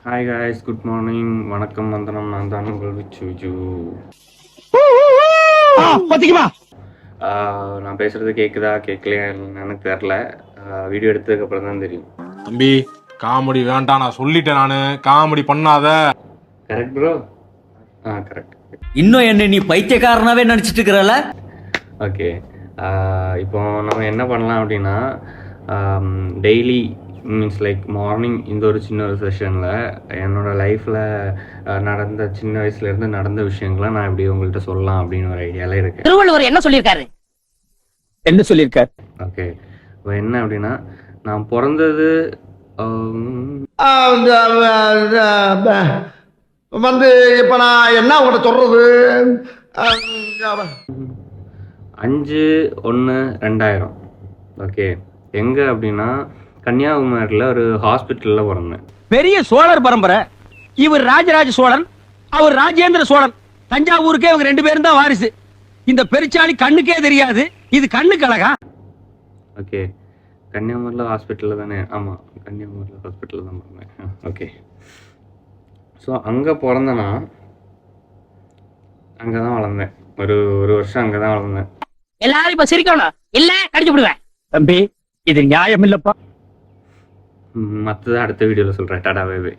Hi guys, good morning, வணக்கம், வந்தனம். நான் தான் உங்கள் விச்சு. நான் பேசுறது கேட்குதா கேட்கலையா எனக்கு தெரில. வீடியோ எடுத்ததுக்கு அப்புறம் தான் தெரியும். தம்பி காமெடி வேண்டாம், நான் சொல்லிட்டேன். நானு காமெடி பண்ணாத. Correct bro. கரெக்ட். இன்னும் என்ன நீ பைத்தியக்காரனாவே நினைச்சிட்டு இருக்கிறல? ஓகே, இப்போ நம்ம என்ன பண்ணலாம் அப்படின்னா, டெய்லி மீன்ஸ் லைக் மார்னிங் இந்த ஒரு சின்ன ஒரு செஷனில் என்னோடய லைஃப்பில் நடந்த சின்ன வயசுலேருந்து நடந்த விஷயங்களை நான் இப்படி உங்கள்கிட்ட சொல்லலாம் அப்படின்னு ஒரு ஐடியாவில் இருக்கேன். திருவள்ளுவர் என்ன சொல்லியிருக்காரு? ஓகே, இப்போ என்ன அப்படின்னா, நான் பிறந்தது வந்து இப்ப நான் என்ன உங்கள்கிட்ட சொல்றது, 5/1/2000. ஓகே, எங்கே அப்படின்னா கன்னியாகுமரியில் ஒரு ஹாஸ்பிட்டலில் பிறந்தேன். பெரிய சோழர் பரம்பரை. இவர் ராஜராஜ சோழன், அவர் ராஜேந்திர சோழன். தஞ்சாவூருக்கே இவங்க 2 பேரும் தான் வாரிசு. இந்த பெருச்சாளி கண்ணுக்கே தெரியாது, இது கண்ணுக்கு அழகா. ஓகே, கன்னியாகுமரியில் ஹாஸ்பிட்டலில் தானே? ஆமாம், கன்னியாகுமரியில் ஹாஸ்பிட்டலில் தான் பிறந்தேன். ஓகே, ஸோ அங்கே பிறந்தேன்னா அங்கே தான் வளர்ந்தேன். ஒரு வருஷம் அங்கே தான் வளர்ந்தேன். எல்லாரும் இப்ப சிரிக்கணும், இல்ல கடிச்சு விடுவேன். தம்பி, இது நியாயம் இல்லப்பா. மற்றதை அடுத்த வீடியோவில் சொல்கிறேன். டாடா, பை பை.